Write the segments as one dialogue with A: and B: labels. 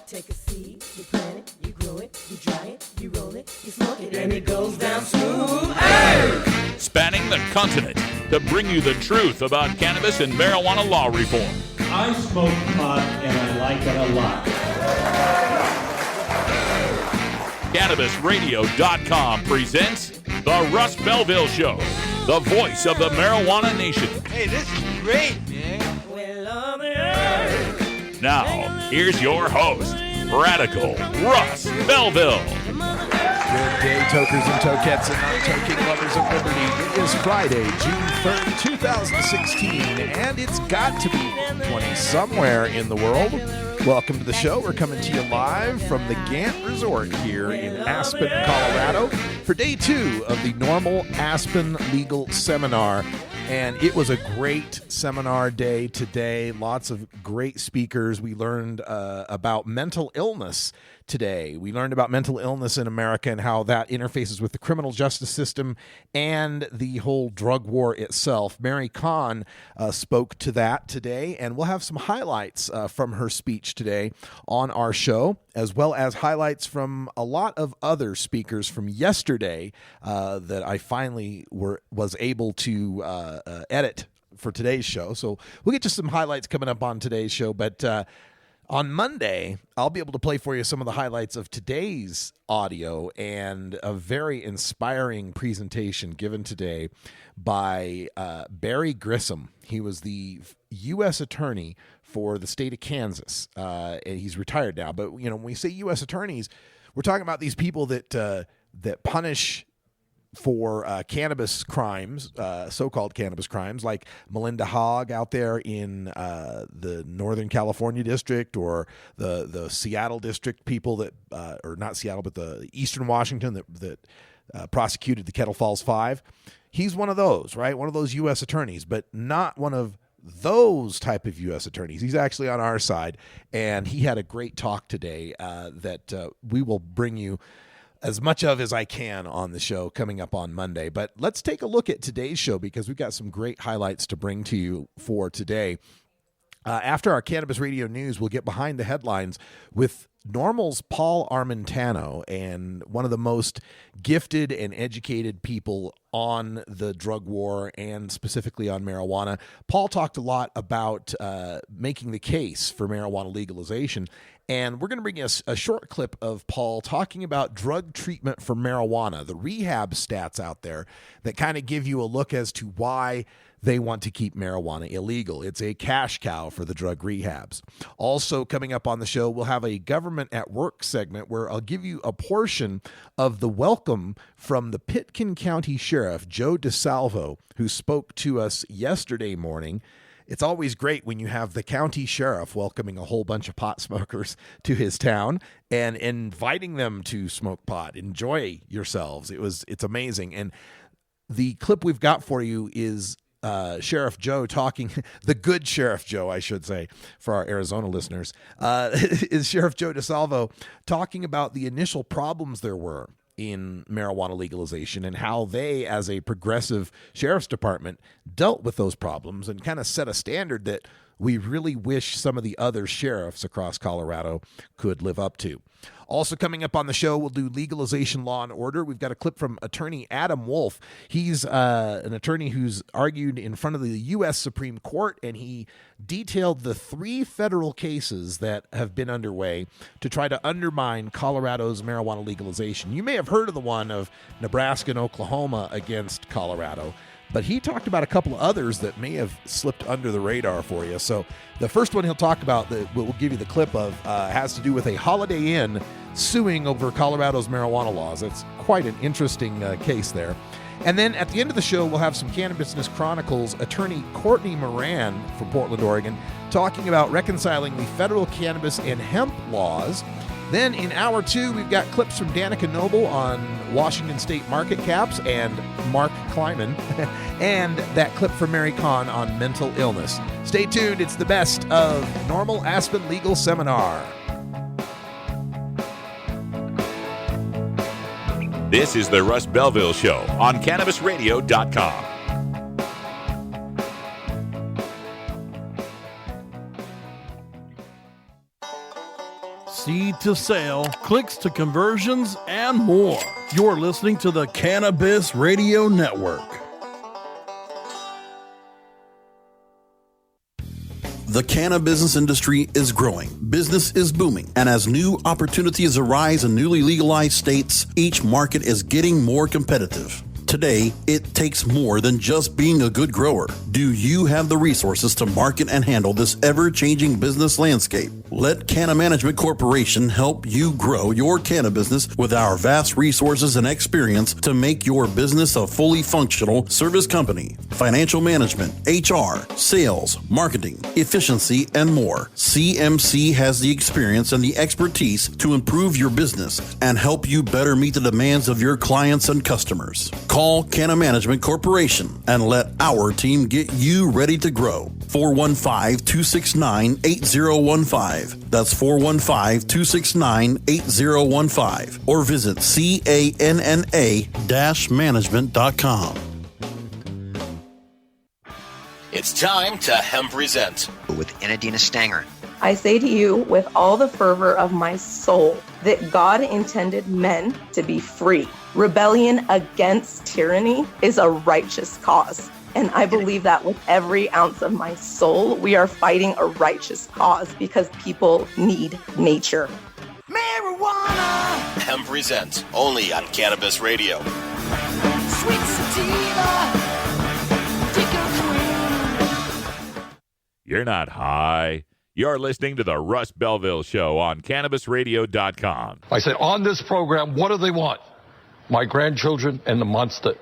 A: Take a seed, you plant it, you grow it, you dry it, you roll it, you smoke it, and it goes down smooth. Hey!
B: Spanning the continent to bring you the truth about cannabis and marijuana law reform.
C: I smoke pot and I like it a lot.
B: CannabisRadio.com presents The Russ Belville Show, the voice of the marijuana nation.
D: Hey, this is great, man.
B: Now, here's your host, Radical Russ Belville.
E: Good day, tokers and tokettes and non-toking lovers of liberty. It is Friday, June 3rd, 2016, and it's got to be 20 somewhere in the world. Welcome to the show. We're coming to you live from the Gant Resort here in Aspen, Colorado for day 2 of the NORML Aspen Legal Seminar. And it was a great seminar day today. Lots of great speakers. We learned about mental illness today. We learned about mental illness in America and how that interfaces with the criminal justice system and the whole drug war itself. Mary Kahn spoke to that today, and we'll have some highlights from her speech today on our show, as well as highlights from a lot of other speakers from yesterday that I finally was able to edit for today's show. So we'll get to some highlights coming up on today's show, but on Monday, I'll be able to play for you some of the highlights of today's audio and a very inspiring presentation given today by Barry Grissom. He was the U.S. attorney for the state of Kansas, and he's retired now. But you know, when we say U.S. attorneys, we're talking about these people that punish for cannabis crimes, so-called cannabis crimes, like Melinda Hogg out there in the Northern California district, or the Seattle district people that, or not Seattle, but the Eastern Washington that prosecuted the Kettle Falls Five. He's one of those, right? One of those U.S. attorneys, but not one of those type of U.S. attorneys. He's actually on our side, and he had a great talk today that we will bring you as much of as I can on the show coming up on Monday. But let's take a look at today's show because we've got some great highlights to bring to you for today. After our Cannabis Radio News, we'll get behind the headlines with NORML's Paul Armentano, and one of the most gifted and educated people on the drug war and specifically on marijuana. Paul talked a lot about making the case for marijuana legalization, and we're going to bring you a short clip of Paul talking about drug treatment for marijuana, the rehab stats out there that kind of give you a look as to why they want to keep marijuana illegal. It's a cash cow for the drug rehabs. Also coming up on the show, we'll have a government at work segment where I'll give you a portion of the welcome from the Pitkin County Sheriff, Joe DeSalvo, who spoke to us yesterday morning. It's always great when you have the county sheriff welcoming a whole bunch of pot smokers to his town and inviting them to smoke pot. Enjoy yourselves. It's amazing. And the clip we've got for you is Sheriff Joe talking, the good Sheriff Joe, I should say, for our Arizona listeners, is Sheriff Joe DeSalvo talking about the initial problems there were in marijuana legalization and how they, as a progressive sheriff's department, dealt with those problems and kind of set a standard that we really wish some of the other sheriffs across Colorado could live up to. Also coming up on the show, we'll do legalization law and order. We've got a clip from attorney Adam Wolf. He's an attorney who's argued in front of the U.S. Supreme Court, and he detailed the 3 federal cases that have been underway to try to undermine Colorado's marijuana legalization. You may have heard of the one of Nebraska and Oklahoma against Colorado, but he talked about a couple of others that may have slipped under the radar for you. So the first one he'll talk about, that we'll give you the clip of, has to do with a Holiday Inn suing over Colorado's marijuana laws. It's quite an interesting case there. And then at the end of the show, we'll have some Cannabis Business Chronicles attorney Courtney Moran from Portland, Oregon, talking about reconciling the federal cannabis and hemp laws. Then in hour 2, we've got clips from Danica Noble on Washington State market caps and Mark Kleiman, and that clip from Mary Kahn on mental illness. Stay tuned. It's the best of NORML Aspen Legal Seminar.
B: This is the Russ Belville Show on CannabisRadio.com.
F: seed to sale, clicks to conversions, and more. You're listening to the Cannabis Radio Network. The cannabis industry is growing, business is booming, and as new opportunities arise in newly legalized states, each market is getting more competitive. Today, it takes more than just being a good grower. Do you have the resources to market and handle this ever-changing business landscape? Let Canna Management Corporation help you grow your canna business with our vast resources and experience to make your business a fully functional service company. Financial management, HR, sales, marketing, efficiency, and more. CMC has the experience and the expertise to improve your business and help you better meet the demands of your clients and customers. Call Canna Management Corporation and let our team get you ready to grow. 415-269-8015. That's 415-269-8015. Or visit canna-management.com.
G: It's time to Hemp Present
H: with Enadina Stanger.
I: I say to you with all the fervor of my soul that God intended men to be free. Rebellion against tyranny is a righteous cause. And I believe that with every ounce of my soul, we are fighting a righteous cause because people need nature.
A: Marijuana,
G: Hemp Present, only on Cannabis Radio.
A: sweet sativa,
B: You're not high. You're listening to the Russ Belville Show on CannabisRadio.com.
J: I said, on this program, what do they want? My grandchildren and the monster.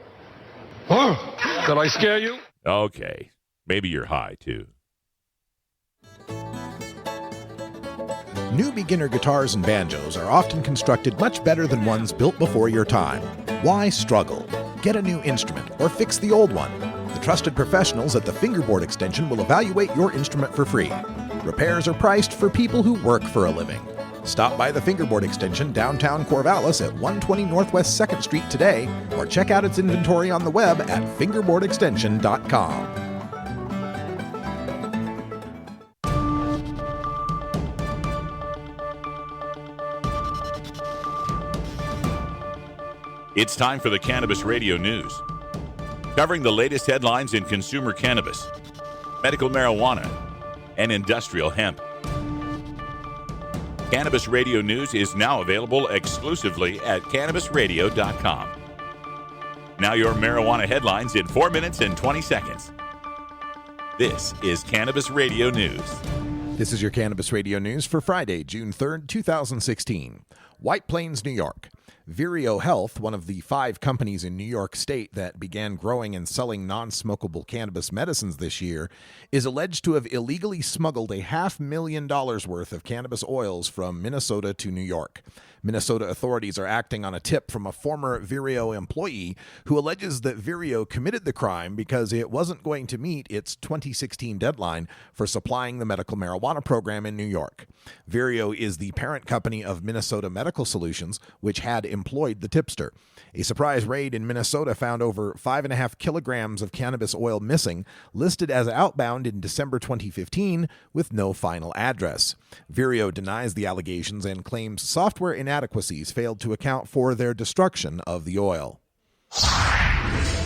J: Did I scare you?
B: Okay. Maybe you're high, too.
E: New beginner guitars and banjos are often constructed much better than ones built before your time. Why struggle? Get a new instrument or fix the old one. The trusted professionals at the Fingerboard Extension will evaluate your instrument for free. Repairs are priced for people who work for a living. Stop by the Fingerboard Extension downtown Corvallis at 120 Northwest 2nd Street today, or check out its inventory on the web at fingerboardextension.com.
B: It's time for the Cannabis Radio News, covering the latest headlines in consumer cannabis, medical marijuana, and industrial hemp. Cannabis Radio News is now available exclusively at CannabisRadio.com. Now your marijuana headlines in 4 minutes and 20 seconds. This is Cannabis Radio News.
E: This is your Cannabis Radio News for Friday, June 3rd, 2016. White Plains, New York. Vireo Health, one of the 5 companies in New York State that began growing and selling non-smokable cannabis medicines this year, is alleged to have illegally smuggled $500,000 worth of cannabis oils from Minnesota to New York. Minnesota authorities are acting on a tip from a former Vireo employee who alleges that Vireo committed the crime because it wasn't going to meet its 2016 deadline for supplying the medical marijuana program in New York. Vireo is the parent company of Minnesota Medical Solutions, which had employed the tipster. A surprise raid in Minnesota found over 5.5 kilograms of cannabis oil missing, listed as outbound in December 2015 with no final address. Vireo denies the allegations and claims software inadequacies failed to account for their destruction of the oil.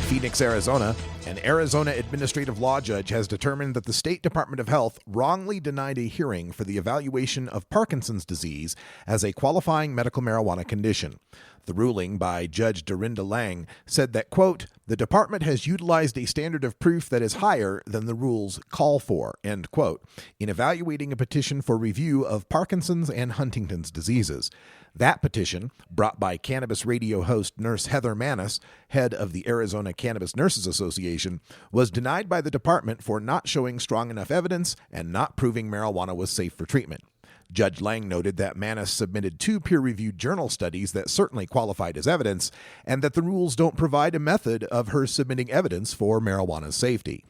E: Phoenix, Arizona. An Arizona administrative law judge has determined that the State Department of Health wrongly denied a hearing for the evaluation of Parkinson's disease as a qualifying medical marijuana condition. The ruling by Judge Dorinda Lang said that, quote, the department has utilized a standard of proof that is higher than the rules call for, end quote, in evaluating a petition for review of Parkinson's and Huntington's diseases. That petition, brought by Cannabis Radio host Nurse Heather Manis, head of the Arizona Cannabis Nurses Association, was denied by the department for not showing strong enough evidence and not proving marijuana was safe for treatment. Judge Lang noted that Manis submitted 2 peer-reviewed journal studies that certainly qualified as evidence, and that the rules don't provide a method of her submitting evidence for marijuana's safety.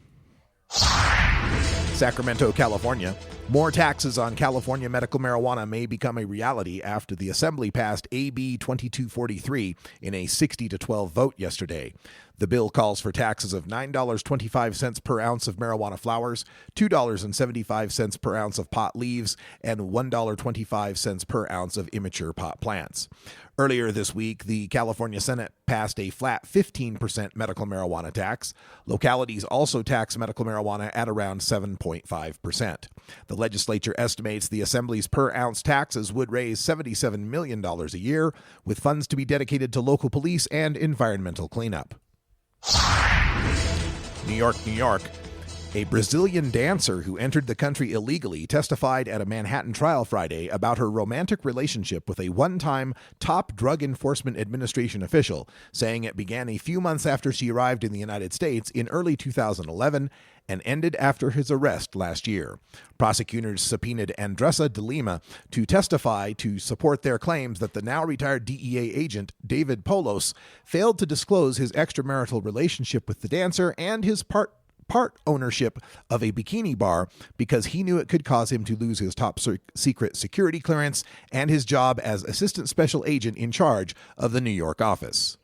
E: Sacramento, California. More taxes on California medical marijuana may become a reality after the Assembly passed AB 2243 in a 60-12 vote yesterday. The bill calls for taxes of $9.25 per ounce of marijuana flowers, $2.75 per ounce of pot leaves, and $1.25 per ounce of immature pot plants. Earlier this week, the California Senate passed a flat 15% medical marijuana tax. Localities also tax medical marijuana at around 7.5%. The legislature estimates the Assembly's per-ounce taxes would raise $77 million a year, with funds to be dedicated to local police and environmental cleanup. New York, New York. A Brazilian dancer who entered the country illegally testified at a Manhattan trial Friday about her romantic relationship with a one-time top Drug Enforcement Administration official, saying it began a few months after she arrived in the United States in early 2011 and ended after his arrest last year. Prosecutors subpoenaed Andressa de Lima to testify to support their claims that the now-retired DEA agent David Polos failed to disclose his extramarital relationship with the dancer and his part ownership of a bikini bar because he knew it could cause him to lose his top secret security clearance and his job as assistant special agent in charge of the New York office.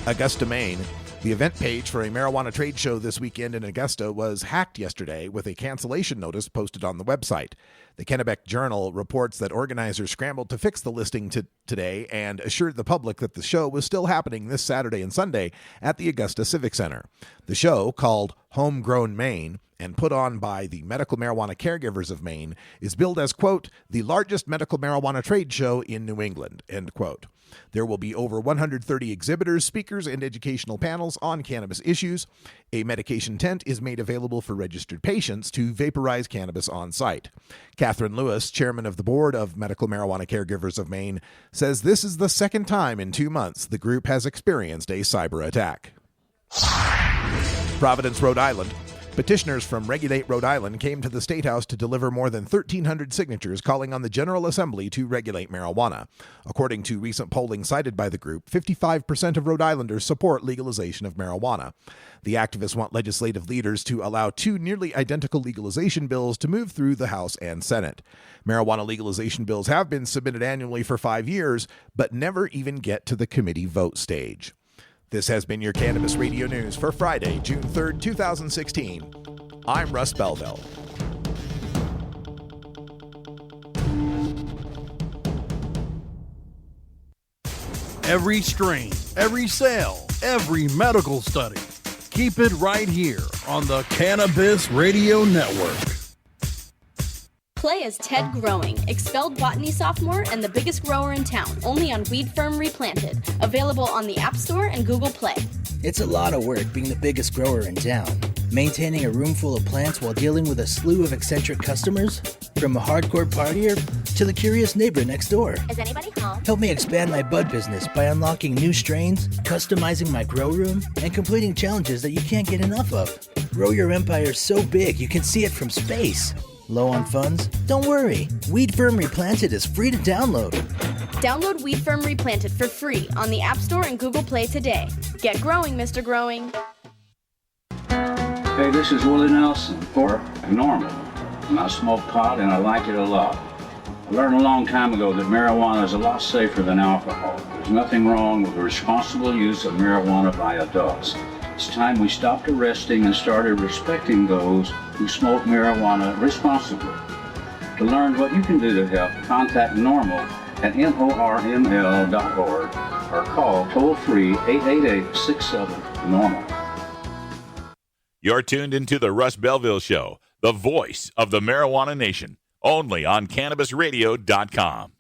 E: Augusta, Maine. The event page for a marijuana trade show this weekend in Augusta was hacked yesterday with a cancellation notice posted on the website. The Kennebec Journal reports that organizers scrambled to fix the listing today and assured the public that the show was still happening this Saturday and Sunday at the Augusta Civic Center. The show, called Homegrown Maine, and put on by the Medical Marijuana Caregivers of Maine, is billed as, quote, the largest medical marijuana trade show in New England, end quote. There will be over 130 exhibitors, speakers, and educational panels on cannabis issues. A medication tent is made available for registered patients to vaporize cannabis on site. Catherine Lewis, chairman of the board of Medical Marijuana Caregivers of Maine, says this is the second time in 2 months the group has experienced a cyber attack. Providence, Rhode Island. Petitioners from Regulate Rhode Island came to the State House to deliver more than 1,300 signatures calling on the General Assembly to regulate marijuana. According to recent polling cited by the group, 55% of Rhode Islanders support legalization of marijuana. The activists want legislative leaders to allow two nearly identical legalization bills to move through the House and Senate. Marijuana legalization bills have been submitted annually for 5 years, but never even get to the committee vote stage. This has been your Cannabis Radio News for Friday, June 3rd, 2016. I'm Russ Belville.
H: Every strain, every sale, every medical study. Keep it right here on the Cannabis Radio Network.
K: Play as Ted Growing, expelled botany sophomore and the biggest grower in town, only on Weed Firm Replanted. Available on the App Store and Google Play.
L: It's a lot of work being the biggest grower in town. Maintaining a room full of plants while dealing with a slew of eccentric customers? From a hardcore partier to the curious neighbor next door.
M: Is anybody home?
L: Help me expand my bud business by unlocking new strains, customizing my grow room, and completing challenges that you can't get enough of. Grow your empire so big you can see it from space. Low on funds? Don't worry. Weed Firm Replanted is free to download.
K: Download Weed Firm Replanted for free on the App Store and Google Play today. Get growing, Mr. Growing.
N: Hey, this is Willie Nelson for NORML. And I smoke pot and I like it a lot. I learned a long time ago that marijuana is a lot safer than alcohol. There's nothing wrong with the responsible use of marijuana by adults. It's time we stopped arresting and started respecting those who smoke marijuana responsibly. To learn what you can do to help, contact NORML at NORML.org or call toll-free 888-67-NORML.
B: You're tuned into the Russ Belville Show, the voice of the marijuana nation, only on CannabisRadio.com.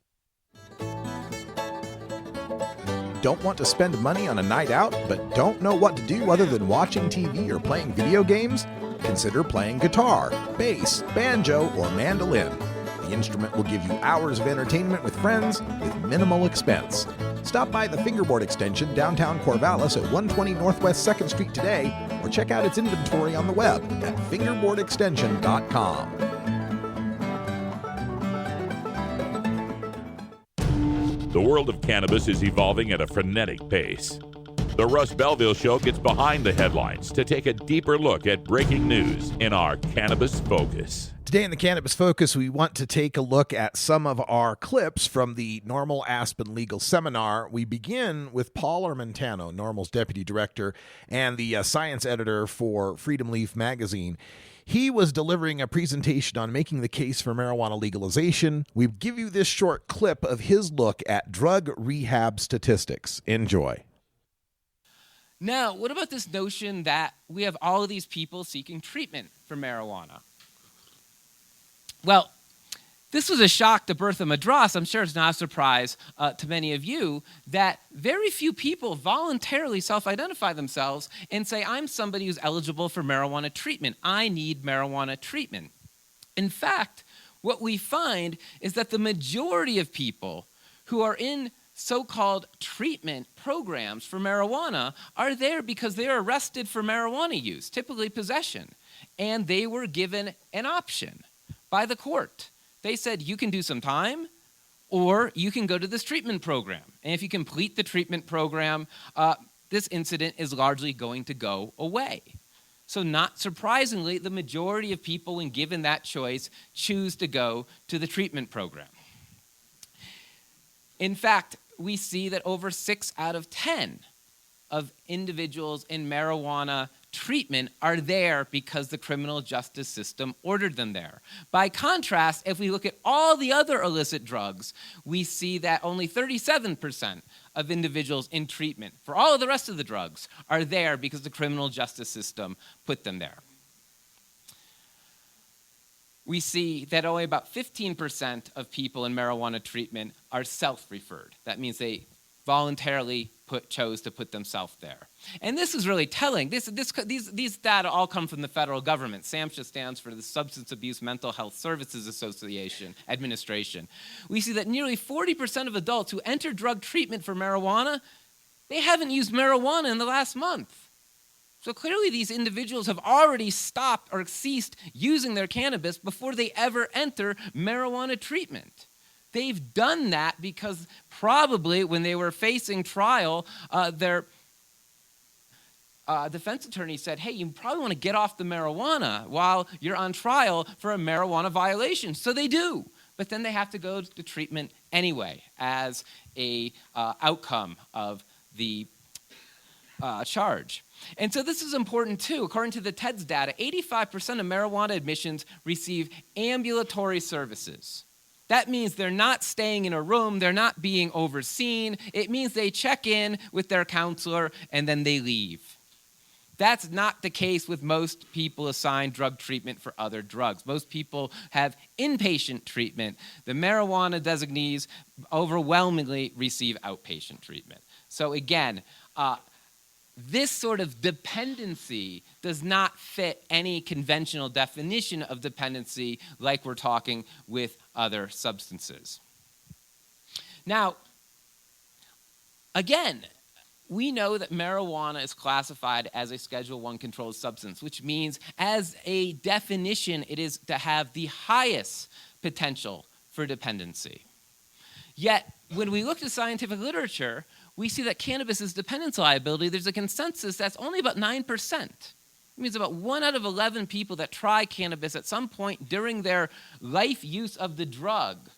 E: Don't want to spend money on a night out, but don't know what to do other than watching TV or playing video games? Consider playing guitar, bass, banjo, or mandolin. The instrument will give you hours of entertainment with friends with minimal expense. Stop by the Fingerboard Extension downtown Corvallis at 120 Northwest 2nd Street today, or check out its inventory on the web at fingerboardextension.com.
B: The world of cannabis is evolving at a frenetic pace. The Russ Belville Show gets behind the headlines to take a deeper look at breaking news in our Cannabis Focus.
E: Today in the Cannabis Focus, we want to take a look at some of our clips from the NORML Aspen Legal Seminar. We begin with Paul Armentano, NORML's deputy director and the science editor for Freedom Leaf magazine. He was delivering a presentation on making the case for marijuana legalization. We give you this short clip of his look at drug rehab statistics. Enjoy.
M: Now, what about this notion that we have all of these people seeking treatment for marijuana? Well, this was a shock to Bertha Madras. I'm sure it's not a surprise to many of you that very few people voluntarily self-identify themselves and say, I'm somebody who's eligible for marijuana treatment. I need marijuana treatment. In fact, what we find is that the majority of people who are in so-called treatment programs for marijuana are there because they are arrested for marijuana use, typically possession, and they were given an option by the court. They said, you can do some time, or you can go to this treatment program. And if you complete the treatment program, this incident is largely going to go away. So not surprisingly, the majority of people, when given that choice, choose to go to the treatment program. In fact, we see that over 6 out of 10 of individuals in marijuana treatment are there because the criminal justice system ordered them there. By contrast, if we look at all the other illicit drugs, we see that only 37% of individuals in treatment for all of the rest of the drugs are there because the criminal justice system put them there. We see that only about 15% of people in marijuana treatment are self-referred. That means they voluntarily chose to put themselves there. And this is really telling. These data all come from the federal government. SAMHSA stands for the Substance Abuse Mental Health Services Association Administration. We see that nearly 40% of adults who enter drug treatment for marijuana, they haven't used marijuana in the last month. So clearly these individuals have already stopped or ceased using their cannabis before they ever enter marijuana treatment. They've done that because probably when they were facing trial, their defense attorney said, hey, you probably want to get off the marijuana while you're on trial for a marijuana violation. So they do. But then they have to go to treatment anyway as a outcome of the charge. And so this is important too. According to the TEDS data, 85% of marijuana admissions receive ambulatory services. That means they're not staying in a room, they're not being overseen. It means they check in with their counselor and then they leave. That's not the case with most people assigned drug treatment for other drugs. Most people have inpatient treatment. The marijuana designees overwhelmingly receive outpatient treatment. So again, this sort of dependency does not fit any conventional definition of dependency like we're talking with other substances. Now, again, we know that marijuana is classified as a Schedule I controlled substance, which means as a definition, it is to have the highest potential for dependency. Yet, when we look to scientific literature, we see that cannabis's dependence liability, there's a consensus that's only about 9%. It means about 1 out of 11 people that try cannabis at some point during their life use of the drug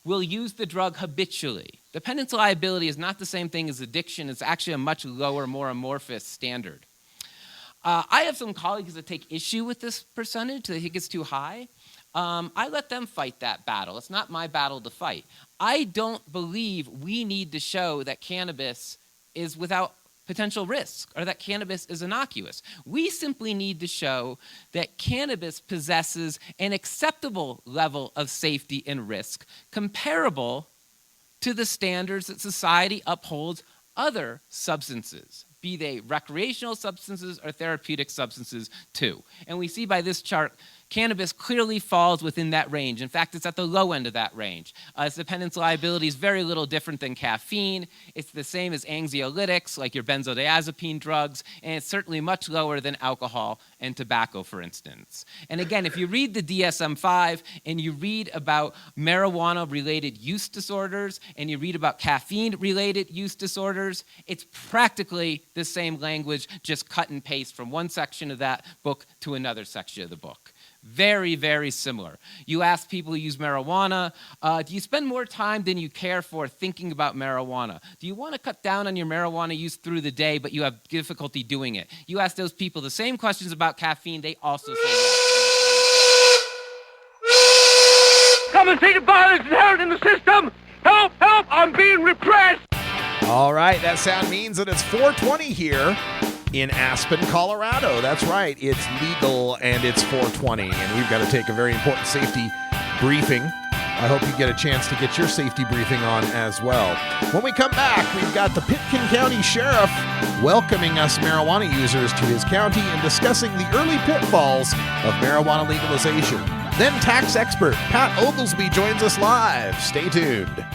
M: will use the drug habitually. Dependence liability is not the same thing as addiction. It's actually a much lower, more amorphous standard. I have some colleagues that take issue with this percentage. They think it's too high. I let them fight that battle. It's not my battle to fight. I don't believe we need to show that cannabis is without potential risk or that cannabis is innocuous. We simply need to show that cannabis possesses an acceptable level of safety and risk comparable to the standards that society upholds other substances, be they recreational substances or therapeutic substances too. And we see by this chart, cannabis clearly falls within that range. In fact, it's at the low end of that range. Its dependence liability is very little different than caffeine. It's the same as anxiolytics, like your benzodiazepine drugs, and it's certainly much lower than alcohol and tobacco, for instance. And again, if you read the DSM-5 and you read about marijuana-related use disorders and you read about caffeine-related use disorders, it's practically the same language, just cut and paste from one section of that book to another section of the book. very, very similar. You ask people who use marijuana, do you spend more time than you care for thinking about marijuana? Do you want to cut down on your marijuana use through the day, but you have difficulty doing it? You ask those people the same questions about caffeine, they also say yes.
O: Come and see the violence inherent in the system! Help! Help! I'm being repressed!
E: All right, that sound means that it's 4:20 here in Aspen, Colorado. That's right, it's legal and it's 4:20, and we've got to take a very important safety briefing. I hope you get a chance to get your safety briefing on as well. When we come back, we've got the Pitkin County Sheriff welcoming us marijuana users to his county and discussing the early pitfalls of marijuana legalization. Then tax expert Pat Oglesby joins us live. Stay tuned.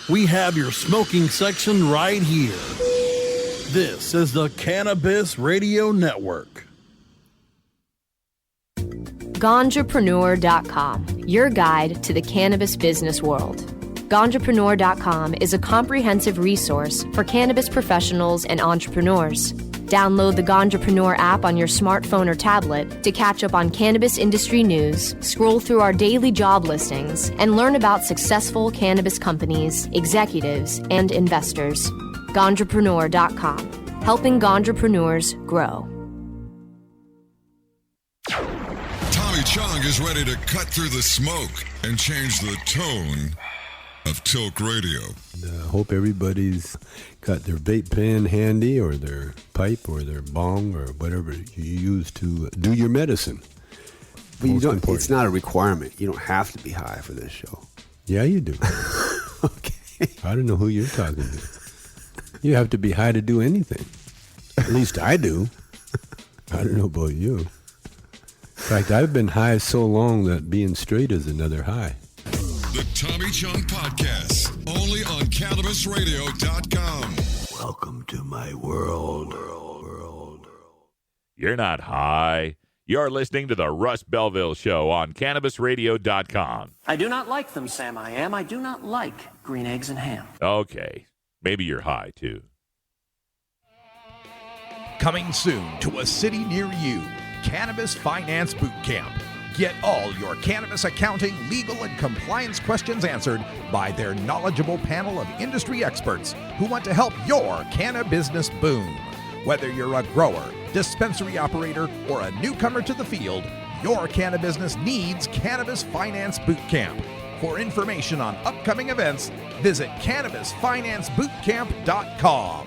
H: We have your smoking section right here. This is the Cannabis Radio Network.
P: Ganjapreneur.com, your guide to the cannabis business world. Ganjapreneur.com is a comprehensive resource for cannabis professionals and entrepreneurs. Download the Ganjapreneur app on your smartphone or tablet to catch up on cannabis industry news, scroll through our daily job listings, and learn about successful cannabis companies, executives, and investors. Ganjapreneur.com, helping Ganjapreneurs grow.
Q: Tommy Chong is ready to cut through the smoke and change the tone of Tilk Radio.
R: I hope everybody's got their vape pen handy, or their pipe, or their bong, or whatever you use to do your medicine.
S: But you don't. It's not a requirement. You don't have to be high for this show.
R: Yeah, you do.
S: Okay.
R: I don't know who you're talking to. You have to be high to do anything. At least I do. I don't know about you. In fact, I've been high so long that being straight is another high.
Q: The Tommy Chong Podcast, only on CannabisRadio.com.
R: Welcome to my world.
B: You're not high. You're listening to the Russ Belville Show on CannabisRadio.com.
T: I do not like them, Sam. I am. I do not like green eggs and ham.
B: Okay. Maybe you're high, too.
E: Coming soon to a city near you, Cannabis Finance Boot Camp. Get all your cannabis accounting, legal, and compliance questions answered by their knowledgeable panel of industry experts who want to help your cannabis boom. Whether you're a grower, dispensary operator, or a newcomer to the field, your cannabis needs Cannabis Finance Boot Camp. For information on upcoming events, visit CannabisFinanceBootCamp.com.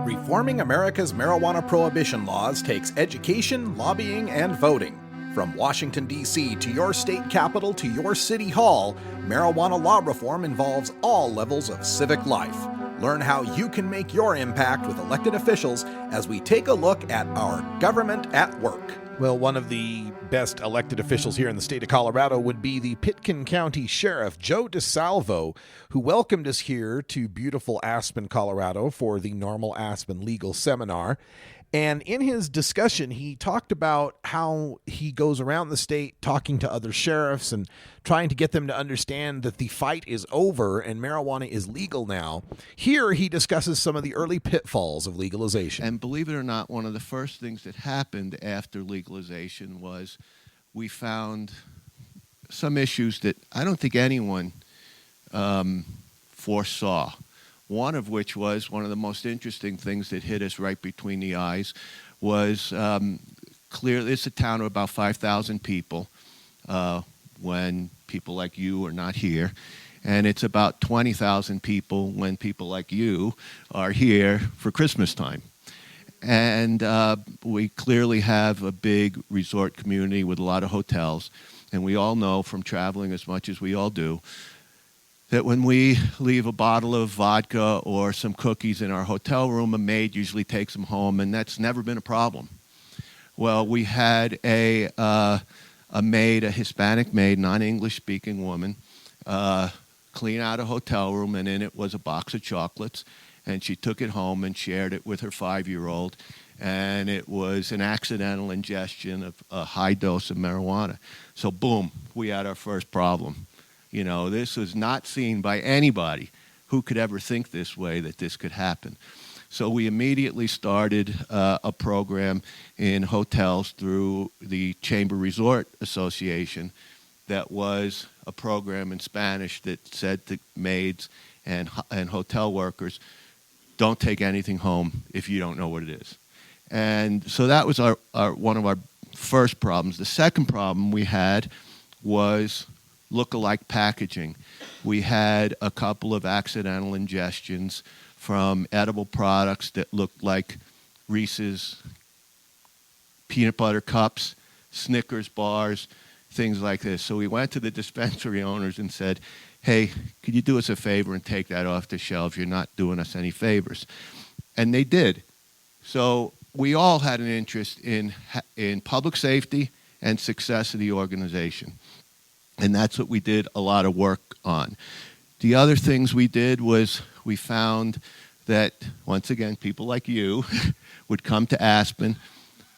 E: Reforming America's marijuana prohibition laws takes education, lobbying, and voting. From Washington, D.C. to your state capital to your city hall, marijuana law reform involves all levels of civic life. Learn how you can make your impact with elected officials as we take a look at our government at work. Well, one of the best elected officials here in the state of Colorado would be the Pitkin County Sheriff, Joe DeSalvo, who welcomed us here to beautiful Aspen, Colorado for the NORML Aspen Legal Seminar. And in his discussion, he talked about how he goes around the state talking to other sheriffs and trying to get them to understand that the fight is over and marijuana is legal now. Here, he discusses some of the early pitfalls of legalization.
U: And believe it or not, one of the first things that happened after legalization was we found some issues that I don't think anyone foresaw. One of which was one of the most interesting things that hit us right between the eyes was clearly it's a town of about 5,000 people when people like you are not here. And it's about 20,000 people when people like you are here for Christmas time. And we clearly have a big resort community with a lot of hotels. And we all know from traveling as much as we all do that when we leave a bottle of vodka or some cookies in our hotel room, a maid usually takes them home, and that's never been a problem. Well, we had a maid, a Hispanic maid, non-English speaking woman, clean out a hotel room, and in it was a box of chocolates, and she took it home and shared it with her 5-year-old, and it was an accidental ingestion of a high dose of marijuana. So boom, we had our first problem. You know, this was not seen by anybody who could ever think this way, that this could happen? So we immediately started a program in hotels through the Chamber Resort Association that was a program in Spanish that said to maids and hotel workers, don't take anything home if you don't know what it is. And so that was our one of our first problems. The second problem we had was look-alike packaging. We had a couple of accidental ingestions from edible products that looked like Reese's peanut butter cups, Snickers bars, things like this. So we went to the dispensary owners and said, hey, could you do us a favor and take that off the shelves? You're not doing us any favors. And they did. So we all had an interest in public safety and success of the organization. And that's what we did a lot of work on. The other things we did was we found that, once again, people like you would come to Aspen,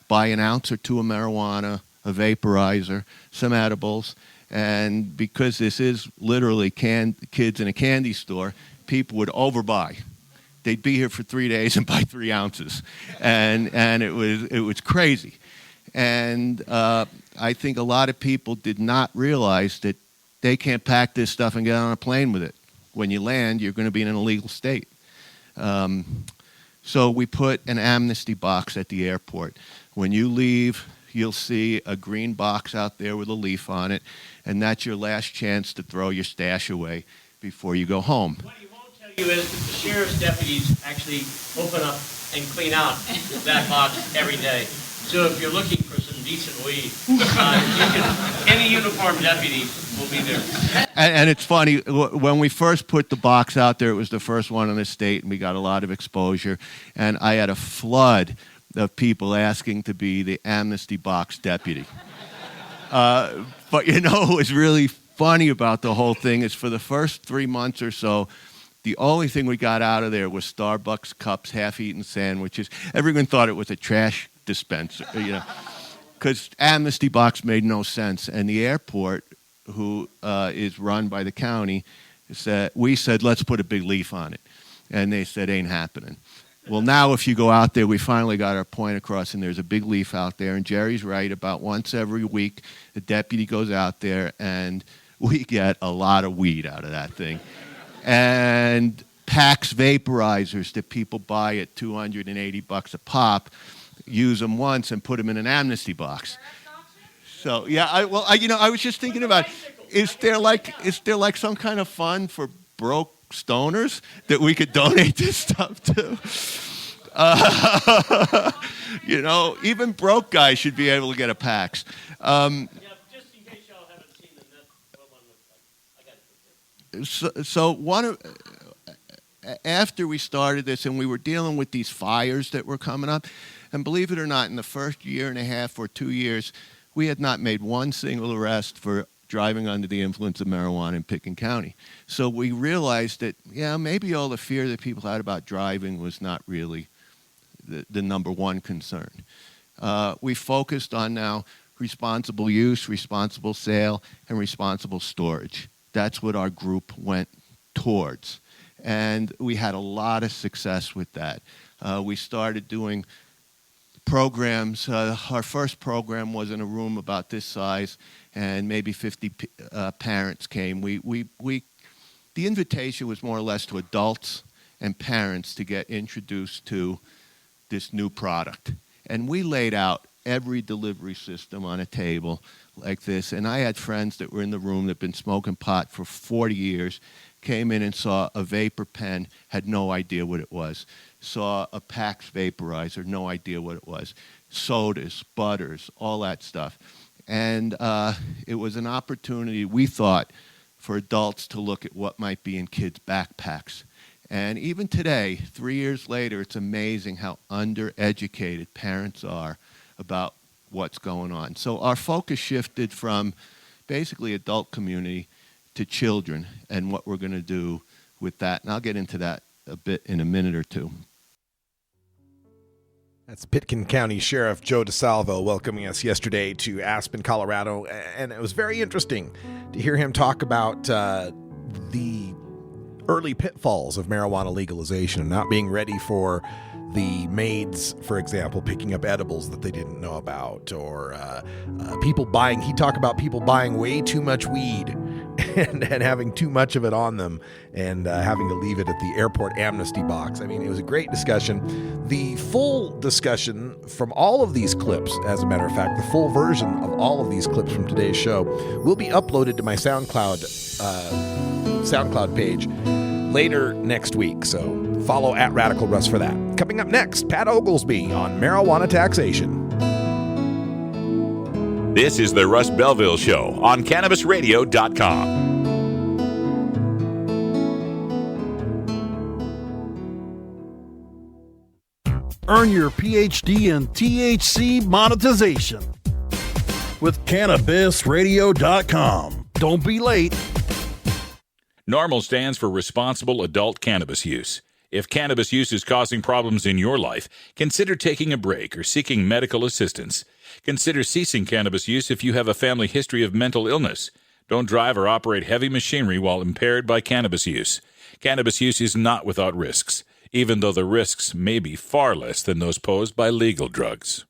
U: buy an ounce or two of marijuana, a vaporizer, some edibles, and because this is literally kids in a candy store, people would overbuy. They'd be here for 3 days and buy 3 ounces, and it was crazy. And I think a lot of people did not realize that they can't pack this stuff and get on a plane with it. When you land, you're going to be in an illegal state. So we put an amnesty box at the airport. When you leave, you'll see a green box out there with a leaf on it, and that's your last chance to throw your stash away before you go home.
C: What he won't tell you is that the sheriff's deputies actually open up and clean out that box every day. So if you're looking for some decent weed, any uniformed deputy will be there.
U: And it's funny, when we first put the box out there, it was the first one in the state, and we got a lot of exposure. And I had a flood of people asking to be the amnesty box deputy. But you know what was really funny about the whole thing is for the first 3 months or so, the only thing we got out of there was Starbucks cups, half-eaten sandwiches. Everyone thought it was a trash dispenser, you know, because amnesty box made no sense. And the airport, who is run by the county, we said, let's put a big leaf on it. And they said, ain't happening. Well, now if you go out there, we finally got our point across, and there's a big leaf out there. And Jerry's right, about once every week, the deputy goes out there, and we get a lot of weed out of that thing. And Pax vaporizers that people buy at $280 a pop, use them once and put them in an amnesty box. So yeah, I was just thinking about, is there like some kind of fund for broke stoners that we could donate this stuff to? You know, even broke guys should be able to get a Pax.
C: Just in case y'all haven't seen them, that's what one looks like. I got it.
U: So after we started this, and we were dealing with these fires that were coming up, and believe it or not, in the first year and a half or 2 years, we had not made one single arrest for driving under the influence of marijuana in Pickens County. So we realized that, yeah, maybe all the fear that people had about driving was not really the number one concern. We focused on now responsible use, responsible sale, and responsible storage. That's what our group went towards. And we had a lot of success with that. We started doing programs. Our first program was in a room about this size, and maybe 50 parents came. The invitation was more or less to adults and parents to get introduced to this new product. And we laid out every delivery system on a table like this. And I had friends that were in the room that had been smoking pot for 40 years, came in and saw a vapor pen, had no idea what it was. Saw a Pax vaporizer, no idea what it was. Sodas, butters, all that stuff. And it was an opportunity, we thought, for adults to look at what might be in kids' backpacks. And even today, 3 years later, it's amazing how undereducated parents are about what's going on. So our focus shifted from basically adult community to children and what we're going to do with that. And I'll get into that a bit in a minute or two.
E: That's Pickens County Sheriff Joe DeSalvo welcoming us yesterday to Aspen, Colorado. And it was very interesting to hear him talk about the early pitfalls of marijuana legalization, not being ready for the maids, for example, picking up edibles that they didn't know about, or people buying. He talked about people buying way too much weed and having too much of it on them and having to leave it at the airport amnesty box. I mean, it was a great discussion. The full discussion from all of these clips, as a matter of fact, the full version of all of these clips from today's show will be uploaded to my SoundCloud page later next week. So follow at Radical Russ for that. Coming up next, Pat Oglesby on marijuana taxation.
B: This is the Russ Belville Show on CannabisRadio.com.
H: Earn your PhD in THC monetization with CannabisRadio.com. Don't be late.
B: NORML stands for Responsible Adult Cannabis Use. If cannabis use is causing problems in your life, consider taking a break or seeking medical assistance. Consider ceasing cannabis use if you have a family history of mental illness. Don't drive or operate heavy machinery while impaired by cannabis use. Cannabis use is not without risks, even though the risks may be far less than those posed by legal drugs.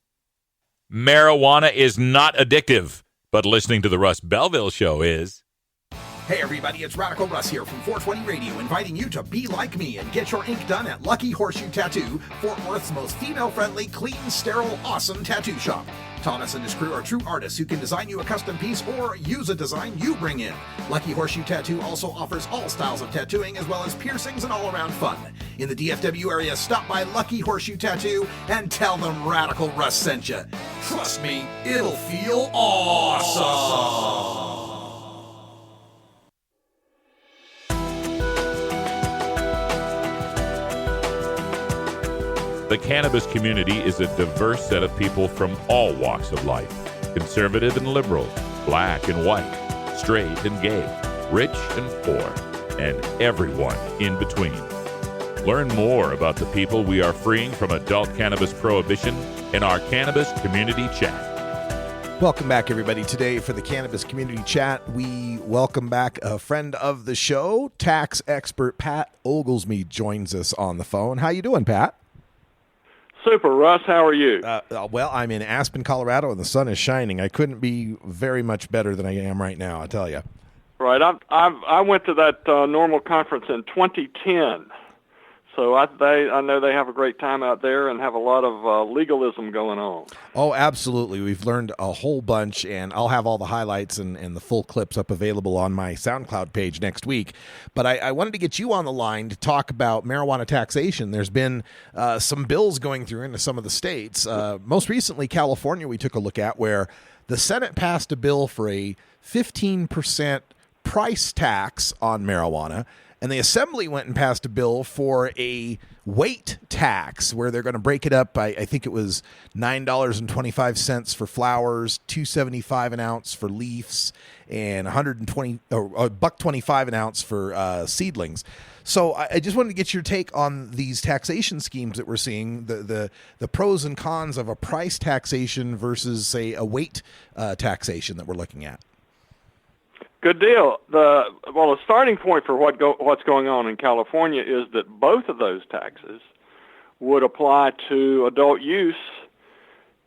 B: Marijuana is not addictive, but listening to the Russ Belville Show is.
E: Hey everybody, it's Radical Russ here from 420 Radio, inviting you to be like me and get your ink done at Lucky Horseshoe Tattoo, Fort Worth's most female-friendly, clean, sterile, awesome tattoo shop. Thomas and his crew are true artists who can design you a custom piece or use a design you bring in. Lucky Horseshoe Tattoo also offers all styles of tattooing as well as piercings and all-around fun. In the DFW area, stop by Lucky Horseshoe Tattoo and tell them Radical Russ sent you. Trust me, it'll feel awesome.
B: The cannabis community is a diverse set of people from all walks of life. Conservative and liberal, black and white, straight and gay, rich and poor, and everyone in between. Learn more about the people we are freeing from adult cannabis prohibition in our Cannabis Community Chat.
E: Welcome back, everybody. Today for the Cannabis Community Chat, we welcome back a friend of the show, tax expert Pat Oglesby joins us on the phone. How you doing, Pat?
D: Super, Russ. How are you?
E: Well, I'm in Aspen, Colorado, and the sun is shining. I couldn't be very much better than I am right now, I tell you.
D: Right. I went to that NORML conference in 2010, so I know they have a great time out there and have a lot of legalism going on.
E: Oh, absolutely. We've learned a whole bunch, and I'll have all the highlights and the full clips up available on my SoundCloud page next week. But I wanted to get you on the line to talk about marijuana taxation. There's been some bills going through into some of the states. Most recently, California, we took a look at, where the Senate passed a bill for a 15% price tax on marijuana. And the Assembly went and passed a bill for a weight tax where they're going to break it up. I think it was $9.25 for flowers, $2.75 an ounce for leaves, and $1.25 an ounce for seedlings. So I just wanted to get your take on these taxation schemes that we're seeing, the pros and cons of a price taxation versus, say, a weight taxation that we're looking at.
D: Good deal. The starting point for what's going on in California is that both of those taxes would apply to adult use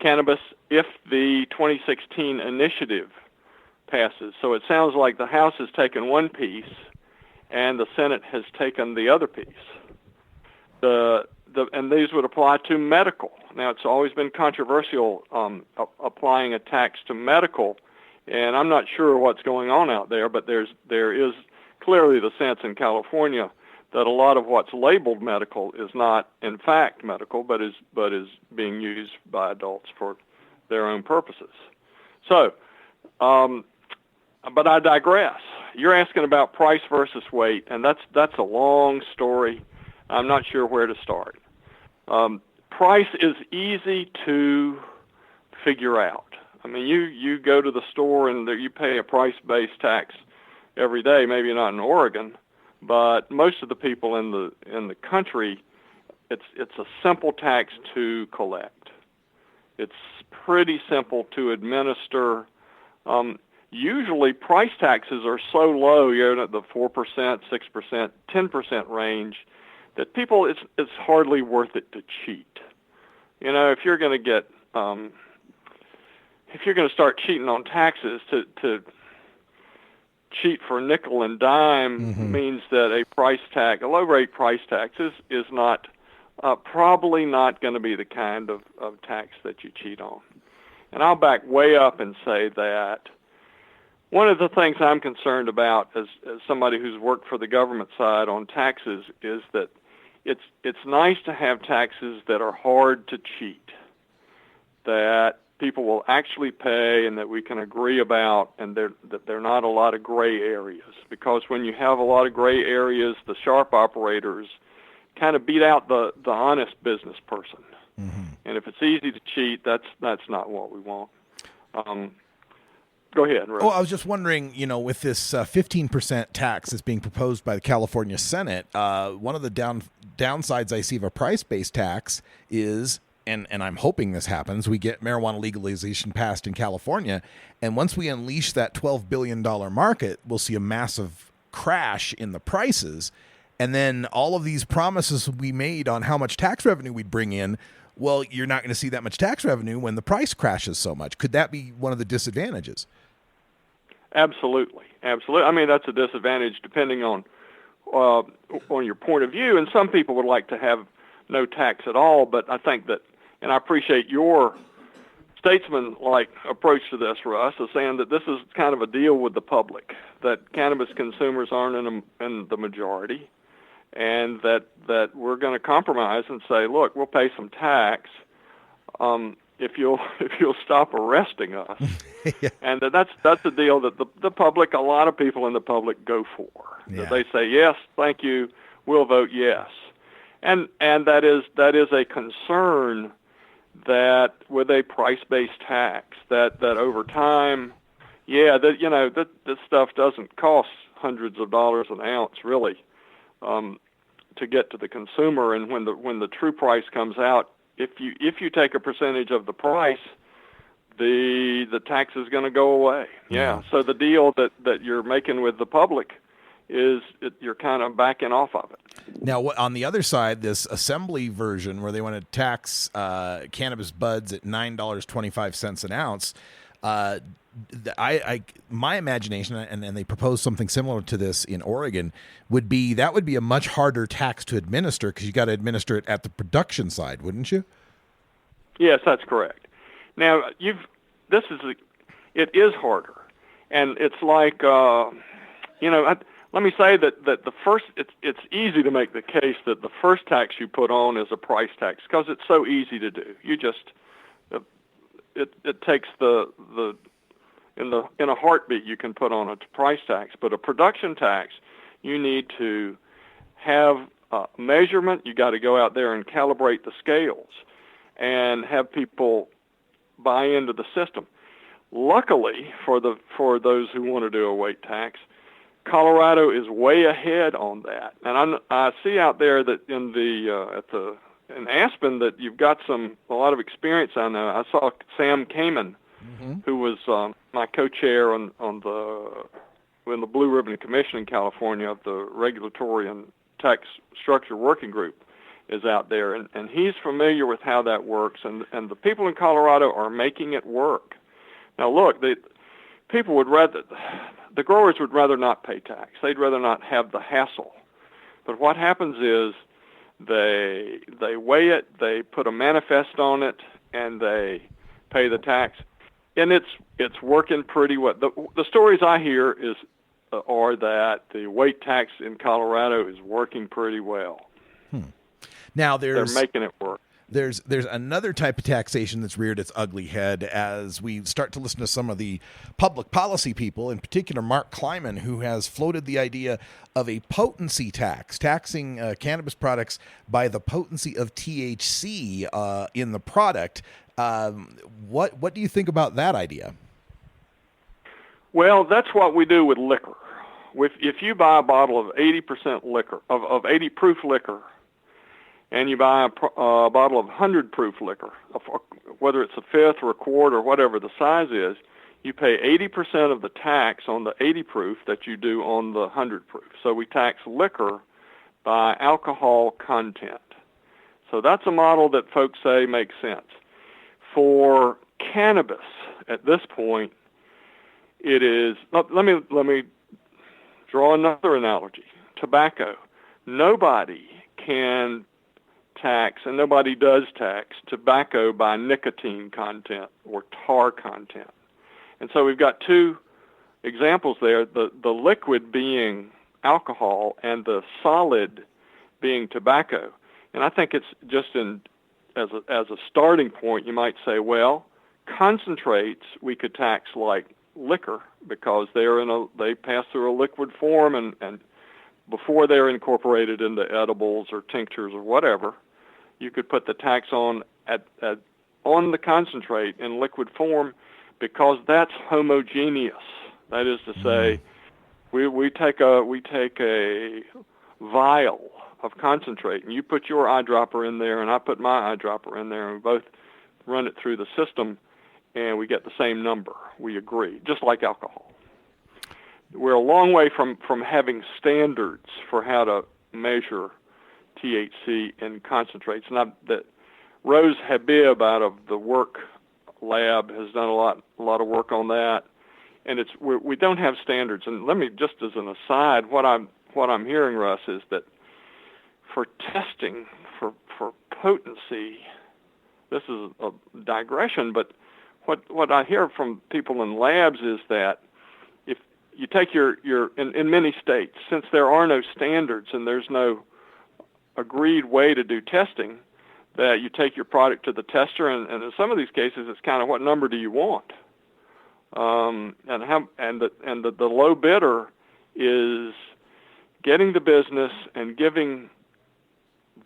D: cannabis if the 2016 initiative passes. So it sounds like the House has taken one piece and the Senate has taken the other piece. And these would apply to medical. Now, it's always been controversial applying a tax to medical. And I'm not sure what's going on out there, but there is clearly the sense in California that a lot of what's labeled medical is not in fact medical, but is being used by adults for their own purposes. So, but I digress. You're asking about price versus weight, and that's a long story. I'm not sure where to start. Price is easy to figure out. I mean, you go to the store and you pay a price-based tax every day. Maybe not in Oregon, but most of the people in the country, it's a simple tax to collect. It's pretty simple to administer. usually price taxes are so low, you're at the 4%, 6%, 10% range, that people, it's hardly worth it to cheat. You know, if you're going to get, if you're going to start cheating on taxes, to cheat for nickel and dime means that a low rate price tax is not, probably not going to be the kind of tax that you cheat on. And I'll back way up and say that one of the things I'm concerned about as somebody who's worked for the government side on taxes is that it's nice to have taxes that are hard to cheat, that people will actually pay and that we can agree about, and that there are not a lot of gray areas. Because when you have a lot of gray areas, the sharp operators kind of beat out the honest business person. And if it's easy to cheat, that's not what we want. Go ahead, Russ.
E: Oh, I was just wondering, you know, with this 15% tax that's being proposed by the California Senate, one of the downsides I see of a price-based tax is, and I'm hoping this happens, we get marijuana legalization passed in California, and once we unleash that $12 billion market, we'll see a massive crash in the prices, and then all of these promises we made on how much tax revenue we'd bring in, well, you're not going to see that much tax revenue when the price crashes so much. Could that be one of the disadvantages?
D: Absolutely. I mean, that's a disadvantage depending on your point of view. And some people would like to have no tax at all. But I think that, and I appreciate your statesman-like approach to this, Russ, is saying that this is kind of a deal with the public, that cannabis consumers aren't in the majority, and that we're going to compromise and say, look, we'll pay some tax if you'll stop arresting us.
E: Yeah.
D: And that's a deal that the public, a lot of people in the public go for.
E: Yeah.
D: That they say, yes, thank you, we'll vote yes. And that is a concern that with a price-based tax, that over time, that this stuff doesn't cost hundreds of dollars an ounce, really. To get to the consumer, and when the true price comes out, if you take a percentage of the price, the tax is going to go away. Yeah. So the deal that you're making with the public is you're kind of backing off of it.
E: Now, on the other side, this assembly version where they want to tax cannabis buds at $9.25 an ounce. My imagination, and they propose something similar to this in Oregon, would be a much harder tax to administer because you got to administer it at the production side, wouldn't you?
D: Yes, that's correct. Now it is harder, and it's like let me say that the first it's easy to make the case that the first tax you put on is a price tax because it's so easy to do. You just it takes in a heartbeat you can put on a price tax, but a production tax, you need to have measurement. You got to go out there and calibrate the scales and have people buy into the system. Luckily for those who want to do a weight tax, Colorado is way ahead on that. And I see out there that in Aspen that you've got a lot of experience. I know I saw Sam Kamen, who was my co-chair in the Blue Ribbon Commission in California of the Regulatory and Tax Structure Working Group, is out there, and he's familiar with how that works, and the people in Colorado are making it work. Now look, the growers would rather not pay tax. They'd rather not have the hassle. But what happens is they weigh it, they put a manifest on it, and they pay the tax. And it's working pretty well. The stories I hear are that the weight tax in Colorado is working pretty well.
E: Now
D: they're making it work.
E: There's another type of taxation that's reared its ugly head as we start to listen to some of the public policy people, in particular Mark Kleiman, who has floated the idea of a potency tax, taxing cannabis products by the potency of THC in the product. What do you think about that idea?
D: Well, that's what we do with liquor. If you buy a bottle of 80% liquor, of 80 proof liquor, and you buy a bottle of 100 proof liquor, whether it's a fifth or a quart or whatever the size is, you pay 80% of the tax on the 80 proof that you do on the 100 proof. So we tax liquor by alcohol content. So that's a model that folks say makes sense. For cannabis, at this point, it is. Let me draw another analogy. Tobacco. Nobody can tax, and nobody does tax, tobacco by nicotine content or tar content. And so we've got two examples there, the liquid being alcohol and the solid being tobacco. And I think it's just as a starting point, you might say, well, concentrates we could tax like liquor because they pass through a liquid form, and before they're incorporated into edibles or tinctures or whatever, you could put the tax on the concentrate in liquid form because that's homogeneous. That is to say, we take a vial of concentrate, and you put your eyedropper in there, and I put my eyedropper in there, and we both run it through the system, and we get the same number. We agree, just like alcohol. We're a long way from having standards for how to measure THC in concentrates. And that Rose Habib out of the Work Lab has done a lot of work on that, and we don't have standards. And let me just as an aside, what I'm hearing, Russ, is that for testing for potency, this is a digression, but what I hear from people in labs is that if you take in many states, since there are no standards and there's no agreed way to do testing, that you take your product to the tester, and in some of these cases, it's kind of what number do you want, and the low bidder is getting the business and giving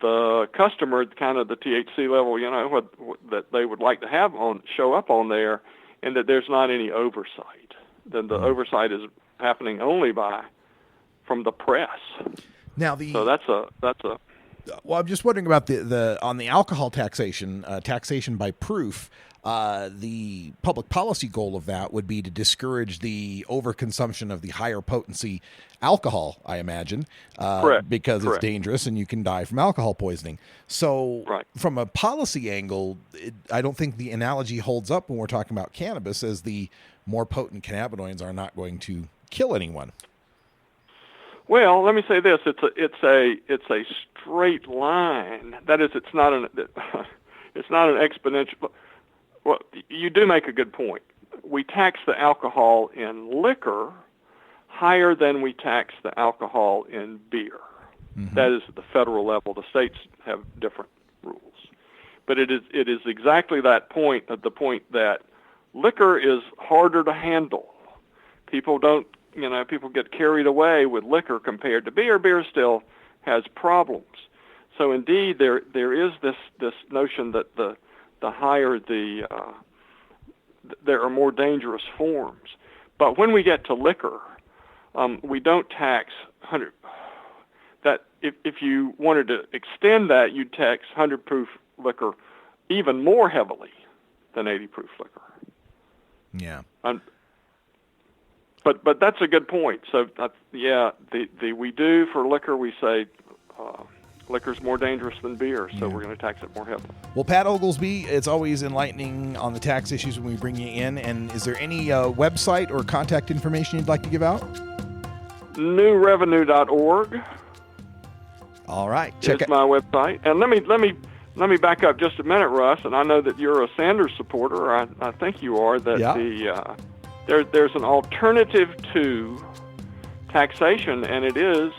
D: the customer kind of the THC level, what that they would like to have show up on there, and that there's not any oversight. Then the oversight is happening only from the press.
E: Now
D: so that's a.
E: Well, I'm just wondering about on the alcohol taxation by proof. The public policy goal of that would be to discourage the overconsumption of the higher potency alcohol, I imagine,
D: Correct.
E: Because it's dangerous and you can die from alcohol poisoning. So from a policy angle, I don't think the analogy holds up when we're talking about cannabis, as the more potent cannabinoids are not going to kill anyone.
D: Well, let me say this: it's a straight line. That is, it's not an exponential. Well, you do make a good point. We tax the alcohol in liquor higher than we tax the alcohol in beer. Mm-hmm. That is at the federal level. The states have different rules, but it is exactly that point. At the point that liquor is harder to handle. People get carried away with liquor compared to beer. Beer still has problems. So indeed, there is this notion that the higher there are more dangerous forms. But when we get to liquor, we don't tax 100. That if you wanted to extend that, you'd tax 100 proof liquor even more heavily than 80 proof liquor.
E: Yeah.
D: But that's a good point. So we do for liquor. We say liquor's more dangerous than beer, so we're going to tax it more heavily.
E: Well, Pat Oglesby, it's always enlightening on the tax issues when we bring you in. And is there any website or contact information you'd like to give out?
D: newrevenue.org.
E: All right,
D: check it. My website. And let me back up just a minute, Russ. And I know that you're a Sanders supporter. I think you are. That there's an alternative to taxation, and it is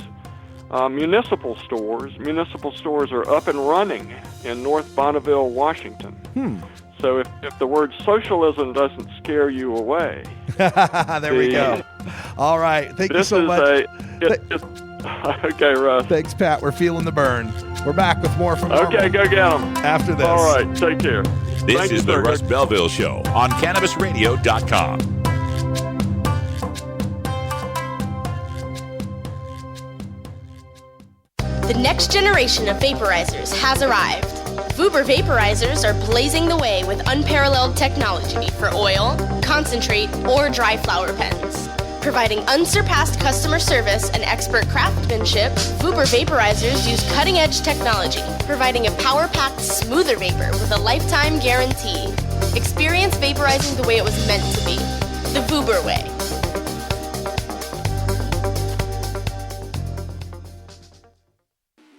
D: municipal stores. Municipal stores are up and running in North Bonneville, Washington. So if the word socialism doesn't scare you away.
E: There we go. All right. Thank you so much.
D: Okay, Russ.
E: Thanks, Pat. We're feeling the burn. We're back with more from NORML.
D: Okay, go get them.
E: After this.
D: All right. Take care.
B: This is the Russ Belville Show on CannabisRadio.com.
K: The next generation of vaporizers has arrived. Vuber vaporizers are blazing the way with unparalleled technology for oil, concentrate, or dry flower pens. Providing unsurpassed customer service and expert craftsmanship, Vuber vaporizers use cutting-edge technology, providing a power-packed, smoother vapor with a lifetime guarantee. Experience vaporizing the way it was meant to be. The Vuber way.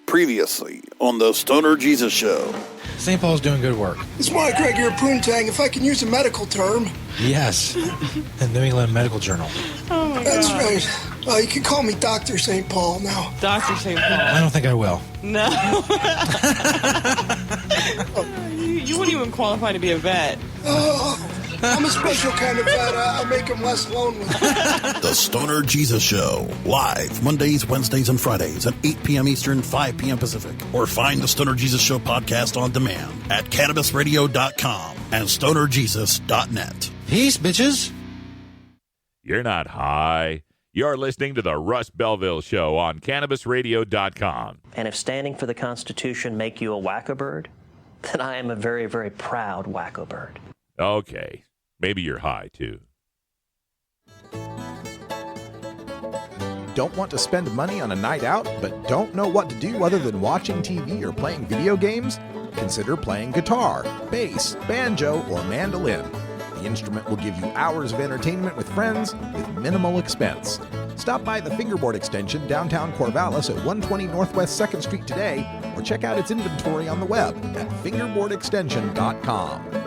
F: Previously on the Stoner Jesus Show.
V: St. Paul's doing good work.
W: That's why I crack your poontang, if I can use a medical term.
V: Yes. The New England Medical Journal.
W: Oh my That's God. Right. You can call me Dr. St. Paul now.
X: Dr. St. Paul.
V: I don't think I will.
X: No. You wouldn't even qualify to be a vet.
W: I'm a special kind of vet. I'll make him less lonely.
F: The Stoner Jesus Show. Live Mondays, Wednesdays, and Fridays at 8 p.m. Eastern, 5 p.m. Pacific. Or find the Stoner Jesus Show podcast on demand at CannabisRadio.com and StonerJesus.net.
V: Peace, bitches.
B: You're not high. You're listening to the Russ Belville Show on CannabisRadio.com.
T: And if standing for the Constitution make you a wacko bird, then I am a very, very proud wacko bird.
B: Okay. Maybe you're high, too.
E: Don't want to spend money on a night out, but don't know what to do other than watching TV or playing video games? Consider playing guitar, bass, banjo, or mandolin. The instrument will give you hours of entertainment with friends with minimal expense. Stop by the Fingerboard Extension downtown Corvallis at 120 Northwest 2nd Street today, or check out its inventory on the web at fingerboardextension.com.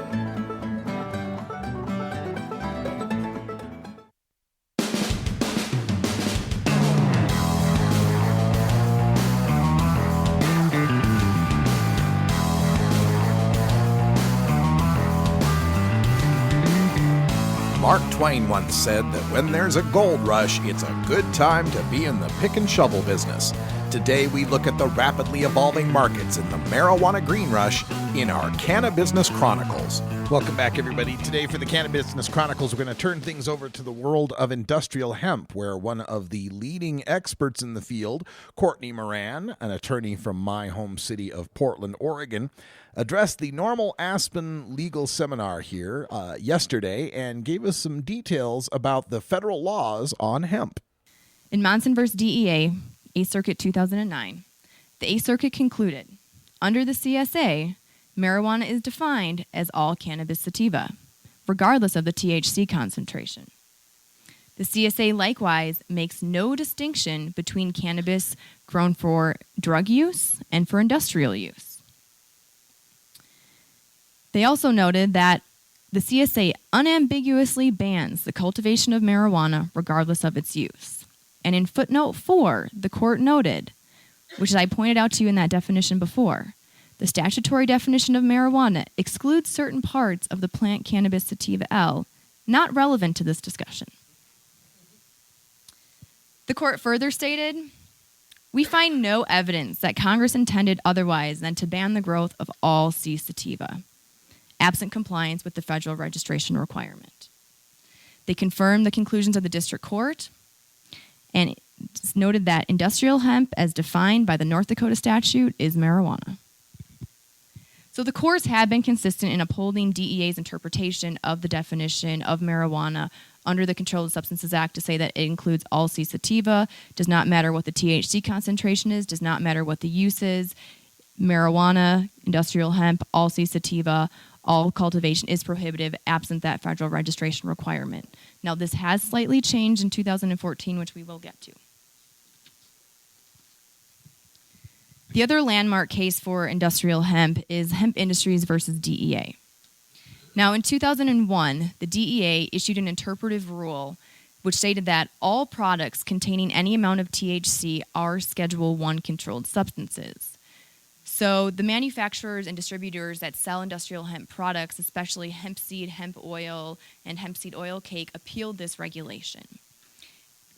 E: Mark Twain once said that when there's a gold rush, it's a good time to be in the pick and shovel business. Today, we look at the rapidly evolving markets in the marijuana green rush in our Cannabusiness Chronicles. Welcome back, everybody. Today for the Cannabusiness Chronicles, we're going to turn things over to the world of industrial hemp, where one of the leading experts in the field, Courtney Moran, an attorney from my home city of Portland, Oregon, addressed the NORML Aspen legal seminar here yesterday and gave us some details about the federal laws on hemp.
Y: In Monson v. DEA, 8th Circuit 2009, the 8th Circuit concluded, under the CSA, marijuana is defined as all cannabis sativa, regardless of the THC concentration. The CSA likewise makes no distinction between cannabis grown for drug use and for industrial use. They also noted that the CSA unambiguously bans the cultivation of marijuana regardless of its use. And in footnote 4, the court noted, which I pointed out to you in that definition before, the statutory definition of marijuana excludes certain parts of the plant cannabis sativa L, not relevant to this discussion. The court further stated, we find no evidence that Congress intended otherwise than to ban the growth of all C sativa, absent compliance with the federal registration requirement. They confirmed the conclusions of the district court and it's noted that industrial hemp, as defined by the North Dakota statute, is marijuana. So the courts have been consistent in upholding DEA's interpretation of the definition of marijuana under the Controlled Substances Act to say that it includes all C sativa, does not matter what the THC concentration is, does not matter what the use is, marijuana, industrial hemp, all C sativa, all cultivation is prohibitive absent that federal registration requirement. Now, this has slightly changed in 2014, which we will get to. The other landmark case for industrial hemp is Hemp Industries versus DEA. Now, in 2001, the DEA issued an interpretive rule which stated that all products containing any amount of THC are Schedule I controlled substances. So the manufacturers and distributors that sell industrial hemp products, especially hemp seed, hemp oil, and hemp seed oil cake, appealed this regulation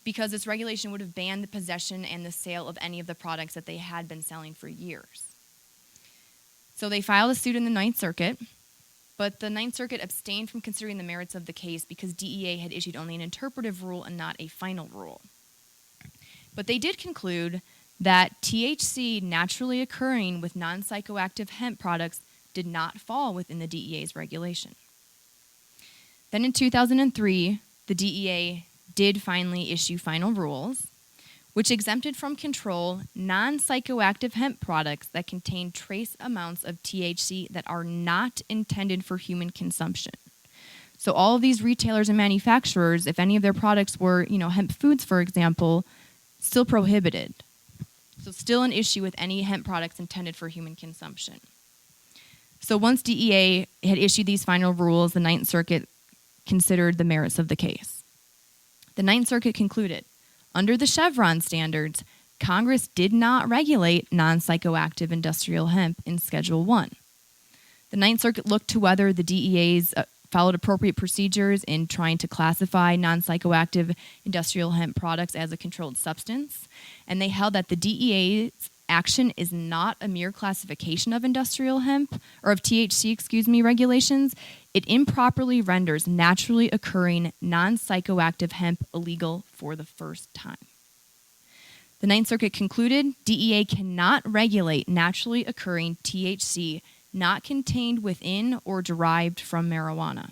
Y: because this regulation would have banned the possession and the sale of any of the products that they had been selling for years. So they filed a suit in the Ninth Circuit, but the Ninth Circuit abstained from considering the merits of the case because DEA had issued only an interpretive rule and not a final rule. But they did conclude that THC naturally occurring with non-psychoactive hemp products did not fall within the DEA's regulation. Then in 2003, the DEA did finally issue final rules, which exempted from control non-psychoactive hemp products that contain trace amounts of THC that are not intended for human consumption. So all of these retailers and manufacturers, if any of their products were, hemp foods, for example, still prohibited. So still an issue with any hemp products intended for human consumption. So once DEA had issued these final rules, the Ninth Circuit considered the merits of the case. The Ninth Circuit concluded, under the Chevron standards, Congress did not regulate non-psychoactive industrial hemp in Schedule I. The Ninth Circuit looked to whether the DEA's followed appropriate procedures in trying to classify non-psychoactive industrial hemp products as a controlled substance, and they held that the DEA's action is not a mere classification of industrial hemp, or of THC, regulations. It improperly renders naturally occurring non-psychoactive hemp illegal for the first time. The Ninth Circuit concluded DEA cannot regulate naturally occurring THC not contained within or derived from marijuana.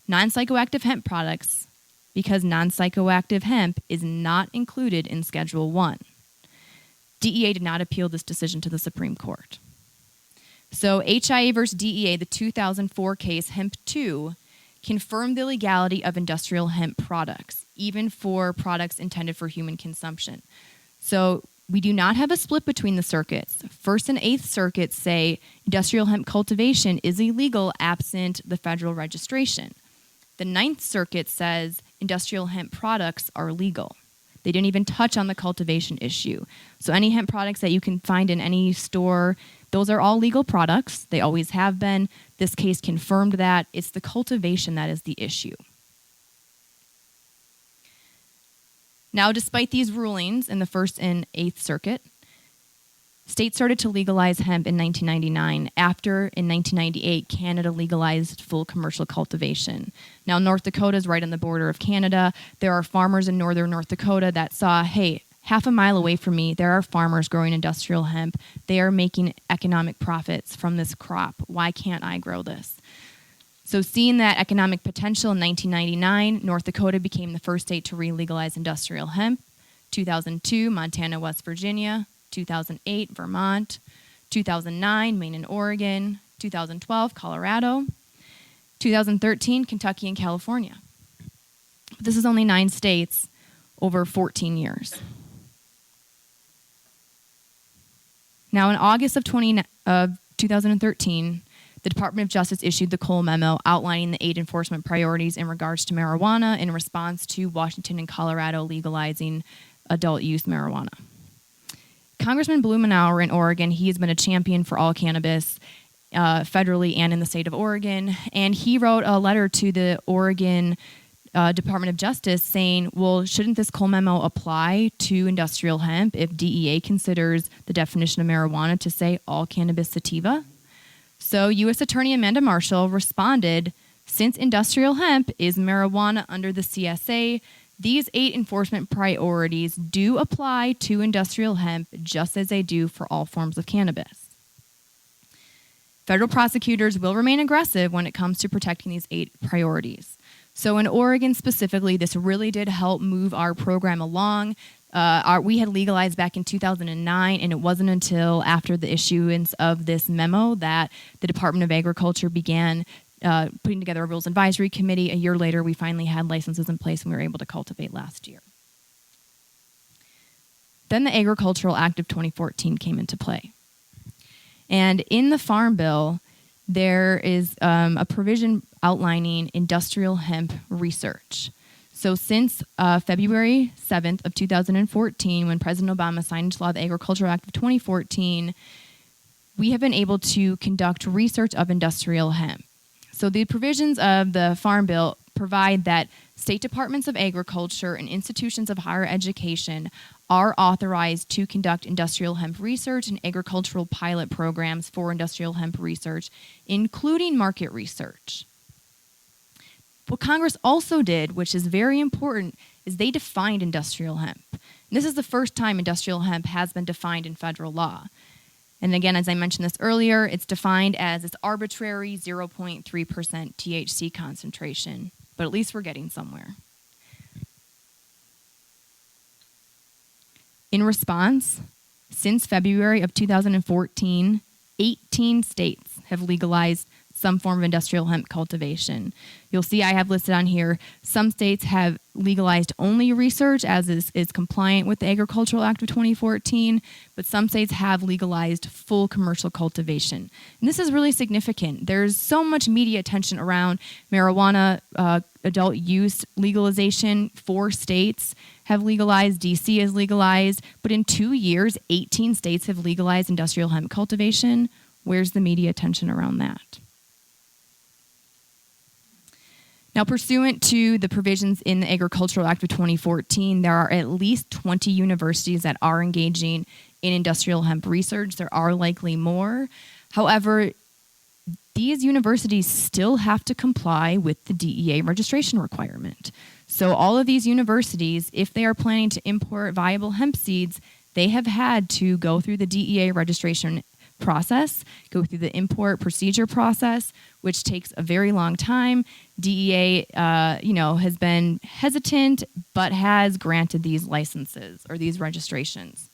Y: Non-psychoactive hemp products, because non-psychoactive hemp is not included in Schedule I. DEA did not appeal this decision to the Supreme Court. So HIA versus DEA, the 2004 case, Hemp 2, confirmed the legality of industrial hemp products, even for products intended for human consumption. So we do not have a split between the circuits. First and Eighth Circuits say industrial hemp cultivation is illegal absent the federal registration. The Ninth Circuit says industrial hemp products are legal. They didn't even touch on the cultivation issue. So any hemp products that you can find in any store, those are all legal products. They always have been. This case confirmed that. It's the cultivation that is the issue. Now, despite these rulings in the First and Eighth Circuit, states started to legalize hemp in 1999 after, in 1998, Canada legalized full commercial cultivation. Now, North Dakota is right on the border of Canada. There are farmers in northern North Dakota that saw, hey, half a mile away from me, there are farmers growing industrial hemp. They are making economic profits from this crop. Why can't I grow this? So seeing that economic potential in 1999, North Dakota became the first state to re-legalize industrial hemp. 2002, Montana, West Virginia. 2008, Vermont. 2009, Maine and Oregon. 2012, Colorado. 2013, Kentucky and California. But this is only 9 states over 14 years. Now, in August of 2013, the Department of Justice issued the Cole Memo outlining the 8 enforcement priorities in regards to marijuana in response to Washington and Colorado legalizing adult use marijuana. Congressman Blumenauer in Oregon, he has been a champion for all cannabis federally and in the state of Oregon, and he wrote a letter to the Oregon Department of Justice saying, well, shouldn't this Cole Memo apply to industrial hemp if DEA considers the definition of marijuana to say all cannabis sativa? So U.S. Attorney Amanda Marshall responded, since industrial hemp is marijuana under the CSA, these 8 enforcement priorities do apply to industrial hemp just as they do for all forms of cannabis. Federal prosecutors will remain aggressive when it comes to protecting these 8 priorities. So in Oregon specifically, this really did help move our program along. We had legalized back in 2009, and it wasn't until after the issuance of this memo that the Department of Agriculture began putting together a rules advisory committee. A year later, we finally had licenses in place and we were able to cultivate last year. Then the Agricultural Act of 2014 came into play. And in the Farm Bill, there is a provision outlining industrial hemp research. So since February 7th of 2014, when President Obama signed into law the Agricultural Act of 2014, we have been able to conduct research of industrial hemp. So the provisions of the Farm Bill provide that state departments of agriculture and institutions of higher education are authorized to conduct industrial hemp research and agricultural pilot programs for industrial hemp research, including market research. What Congress also did, which is very important, is they defined industrial hemp. And this is the first time industrial hemp has been defined in federal law. And again, as I mentioned this earlier, it's defined as its arbitrary 0.3% THC concentration. But at least we're getting somewhere. In response, since February of 2014, 18 states have legalized some form of industrial hemp cultivation. You'll see I have listed on here, some states have legalized only research as is compliant with the Agricultural Act of 2014, but some states have legalized full commercial cultivation. And this is really significant. There's so much media attention around marijuana adult use legalization. 4 states have legalized, DC has legalized, but in 2 years, 18 states have legalized industrial hemp cultivation. Where's the media attention around that? Now, pursuant to the provisions in the Agricultural Act of 2014, there are at least 20 universities that are engaging in industrial hemp research. There are likely more. However, these universities still have to comply with the DEA registration requirement. So all of these universities, if they are planning to import viable hemp seeds, they have had to go through the DEA registration process, go through the import procedure process, which takes a very long time. DEA, has been hesitant, but has granted these licenses or these registrations.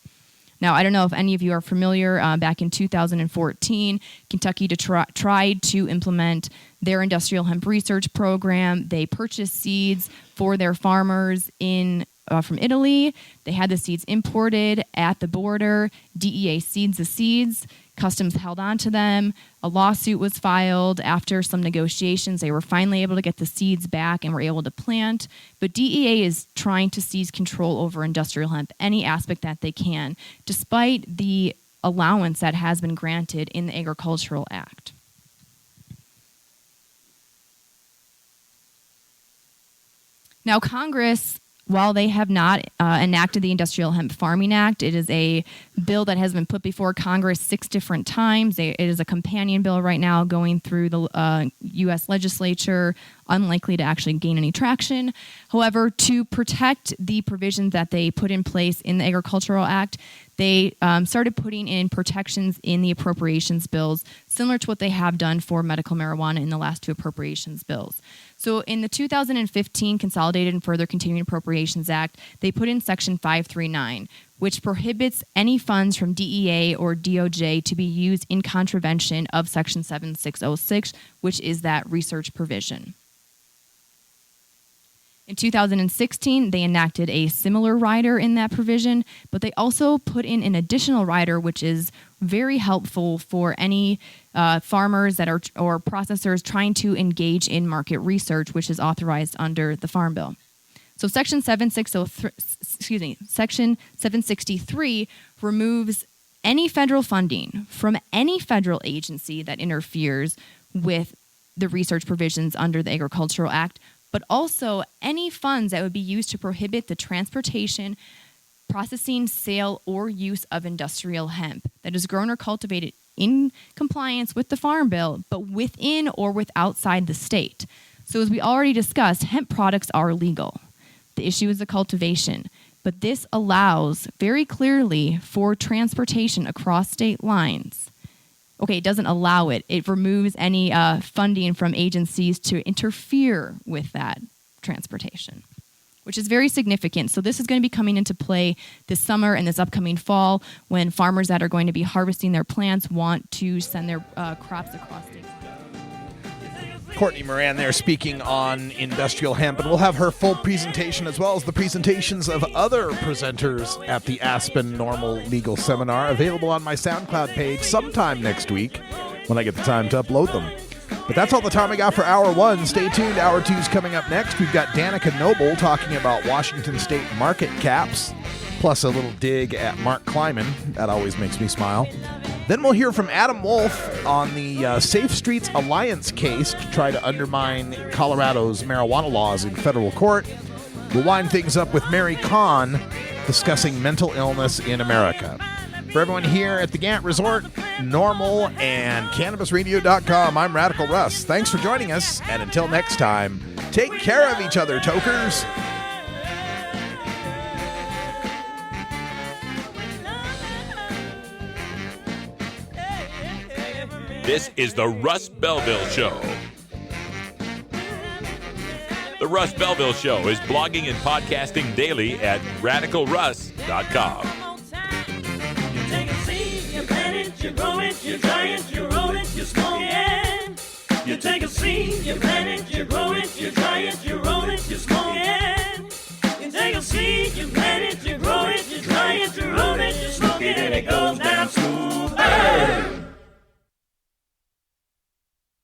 Y: Now, I don't know if any of you are familiar. Back in 2014, Kentucky tried to implement their industrial hemp research program. They purchased seeds for their farmers from Italy. They had the seeds imported at the border. DEA seized the seeds. Customs held on to them. A lawsuit was filed. After some negotiations, they were finally able to get the seeds back and were able to plant. But DEA is trying to seize control over industrial hemp, any aspect that they can, despite the allowance that has been granted in the Agricultural Act. Now, Congress, while they have not enacted the Industrial Hemp Farming Act, it is a bill that has been put before Congress 6 different times. It is a companion bill right now going through the U.S. legislature, unlikely to actually gain any traction. However, to protect the provisions that they put in place in the Agricultural Act, they started putting in protections in the appropriations bills, similar to what they have done for medical marijuana in the last 2 appropriations bills. So in the 2015 Consolidated and Further Continuing Appropriations Act, they put in Section 539, which prohibits any funds from DEA or DOJ to be used in contravention of Section 7606, which is that research provision. In 2016, they enacted a similar rider in that provision, but they also put in an additional rider, which is very helpful for any farmers that are or processors trying to engage in market research, which is authorized under the Farm Bill. So Section 763 removes any federal funding from any federal agency that interferes with the research provisions under the Agricultural Act, but also any funds that would be used to prohibit the transportation, processing, sale, or use of industrial hemp that is grown or cultivated in compliance with the Farm Bill, but within or outside the state. So as we already discussed, hemp products are legal. The issue is the cultivation, but this allows very clearly for transportation across state lines. Okay, it doesn't allow it. It removes any funding from agencies to interfere with that transportation, which is very significant. So this is going to be coming into play this summer and this upcoming fall when farmers that are going to be harvesting their plants want to send their crops across state lines.
E: Courtney Moran there speaking on industrial hemp, and we'll have her full presentation as well as the presentations of other presenters at the Aspen NORML Legal Seminar available on my SoundCloud page sometime next week when I get the time to upload them. But that's all the time we got for Hour 1. Stay tuned. Hour 2 is coming up next. We've got Danica Noble talking about Washington State market caps, plus a little dig at Mark Kleiman. That always makes me smile. Then we'll hear from Adam Wolf on the Safe Streets Alliance case to try to undermine Colorado's marijuana laws in federal court. We'll wind things up with Mary Kahn discussing mental illness in America. For everyone here at the Gant Resort, NORML, and CannabisRadio.com, I'm Radical Russ. Thanks for joining us, and until next time, take care of each other, tokers.
B: This is the Russ Belville Show. The Russ Belville Show is blogging and podcasting daily at radicalruss.com.
A: You take a seed, you plant it, you grow it, you dry it, you roll it, you smoke it. You take a seed, you plant it, you grow it, you dry it, you roll it, you smoke it. You take a seed, you plant it, you grow it, you dry it, you roll it, you smoke it, and it goes down smooth.